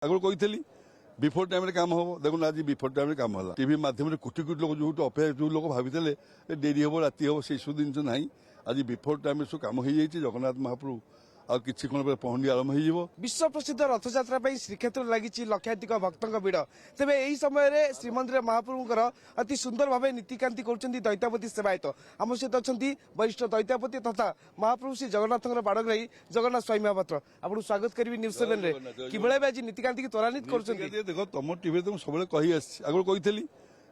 आगु कही before time काम हम देखो आज बिफोर टाइम काम है टीवी माध्यम कोटी कोटी लोग जो अपेक्षा जो लोग भाई डेरी हम राति हम से सब जिन ना आज बिफोर टाइम सब कम हो जाए जगन्नाथ महाप्रभु आ किसी कोण पहंडी आरंभ हो विश्व प्रसिद्ध रथयात्रा श्रीक्षेत्र लगी लक्षाधिक भक्तों भिड़ तेज यही समय श्रीमंदिर महाप्रभुଙ୍କର अति सुंदर भाव नीतिकांति कर दैत्यापति सेवायत आम सहित अच्छा वरिष्ठ दैत्यापति तथा महाप्रभु श्री जगन्नाथ बाड़ग्राही जगन्नाथ स्वामी महापात्र आपको स्वागत करी न्यूज 7 रे कि आज नीतिकांति की त्वरान्वित कर देख तुम टीवी तुम सब कही आगु कही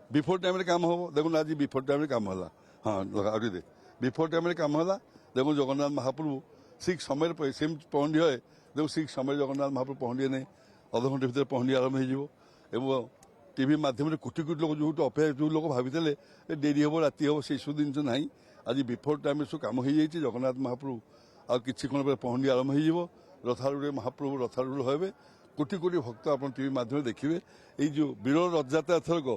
बिफोर टाइम काम हम देखो आज बिफोर टाइम काम है हाँ दे बिफोर टाइम काम है देखो जगन्नाथ महाप्रभु ठीक समय पहंडी है देखो ठीक समय जगन्नाथ महाप्रभु पहंडी नहीं अध घंटे भर पहंडी आरंभ हो टीवी माध्यम कोटी कोटी लोग जो अपेक्षा जो लोग भाई डेरी हम राति हम से सब जिन ना आज बिफोर टाइम सब कम हो जाए जगन्नाथ महाप्रभु आ किसी कोण पहंडी आरंभ हो रथारूढ़ महाप्रभु रथारूढ़ हे कोटी कोटी भक्त आप टीवी माध्यम देखिए ये विरल रथयात्रा एथरक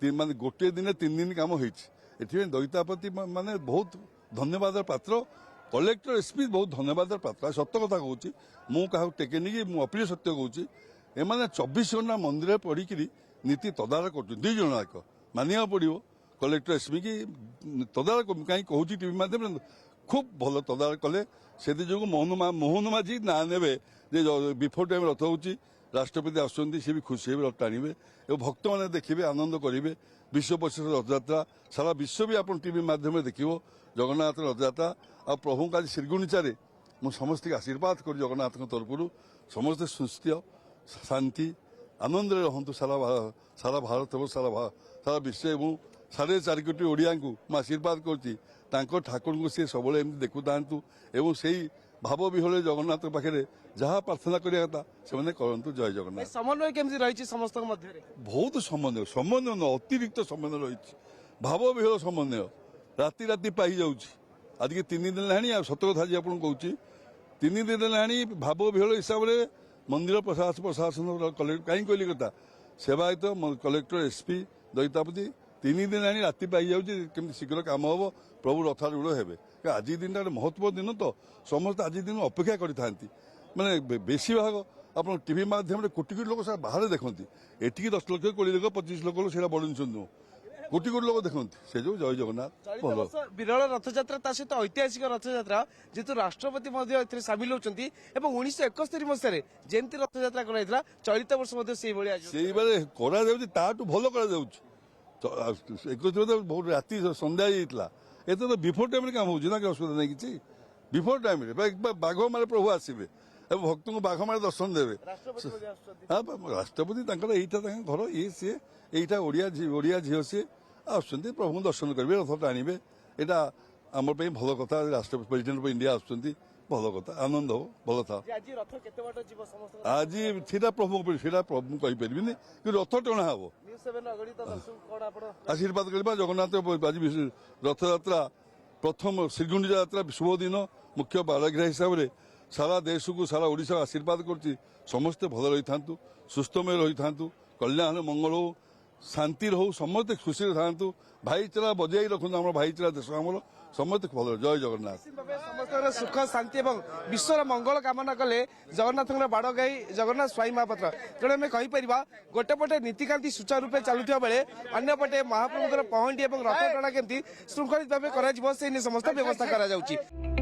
मानते गोटे दिन 3 दिन काम होती दैत्यापति माने बहुत धन्यवाद पात्र कलेक्टर एसपी बहुत धन्यवाद पात्र सत्य कथा कहूँ मुझे टेकेनि कि अप्रिय सत्य कहूँ एम 24 घंटा मंदिर पढ़िक नीति तदारक कर दुई जन एक मानिया पड़ो कलेक्टर एसपी की तदारक कहीं कहूँ टीवी माध्यम खूब भल तदारक कले से जो मोहन माझी ना ने बिफोर टाइम रथ हो राष्ट्रपति आसुँच सी भी खुशी हे रथ टाणवे और भक्त मैंने देखिए आनंद करेंगे विश्व प्रसिद्ध रथयात्रा सारा विश्व भी आप टीवी माध्यम देख जगन्नाथ रथयात्रा आ प्रभु का श्रीगुणिचार मुझे समस्त आशीर्वाद कर जगन्नाथ तरफ समस्ते सुस्थ शांति आनंद रहतु सारा भारत सारा विश्व और 4.5 कोटी ओडिया को आशीर्वाद कर ठाकुर को सी सब देखु था से भाव विहल जगन्नाथ पाखे जहाँ प्रार्थना करता से करतु जय जगन्नाथ समन्वय केमती रही समस्त बहुत समन्वय समन्वय न अतिरिक्त समन्वय रही भाव विहल समन्वय राति राति पाई जाऊँगी आज के 3 दिन है सत कथा जी आपको कहूँ 3 दिन है भाव विहल हिसाब से मंदिर प्रशासन कलेक्टर कहीं कहली कथा सेवायत कलेक्टर एसपी दैत्यापति 3 दिन है राति पाई जाऊँगी शीघ्र काम हम प्रभु रथारूढ़ हे आज दिन महत्व दिन तो समस्त आज दिन अपेक्षा करते माने बेसी भाग आप टीवी माध्यम कोटी कोटी लोग बाहर देखती एटिकी 10 लाख 20 लाख 25 लाख लोग बढ़ुन कोटी कोटी लोग देखते से जो जय जगन्नाथ भल विरल रथयात्रा सहित ऐतिहासिक रथयात्रा जेतु राष्ट्रपति सामिल होती 1971 मसीह जमी रथयात्रा कराइला चलित वर्ष से भल बहुत राति संध्या जाइला ये तो बिफोर टाइम काम हो असुविधा नहीं कि बिफोर टाइम बाघ मारे प्रभु आसवे भक्त को बाघ मारे दर्शन देवे हाँ राष्ट्रपति घर ये सी यहीटा ओडिया झील सी आस प्रभु दर्शन करेंगे रथ टाणवे यहाँ आम भल कथा राष्ट्रपति प्रेसिडेंट इंडिया आसुँच भल कथा आनंद हो भल था आज सीधा प्रभु प्रभु कहीपरि कि रथ टणा हम आशीर्वाद करवा जगन्नाथ आज रथयात्रा प्रथम श्रीगुंडीचा यात्रा शुभ दिन मुख्य बाड़ग्राही हिसाब से सारा देश को सारा ओडिशा आशीर्वाद कर समस्ते भल रही था सुस्थमय रही था कल्याण मंगल हो शांति रो समस्ते खुशी था भाईचारा बजाई रखु आम भाईचारा देश आम समस्त भल जय जगन्नाथ समस्त सुख शांति और विश्वर मंगल कामना कले जगन्नाथ बाड़ग्राही जगन्नाथ स्वामी महापात्र तेणु आम कहीपर गोटे पटे नीतिकांति सुचारू रूपे चलुवा बेले अंपटे महाप्रभुर पहंडी और रथ टणा केमती श्रृंखलित भाव कर समस्त व्यवस्था करा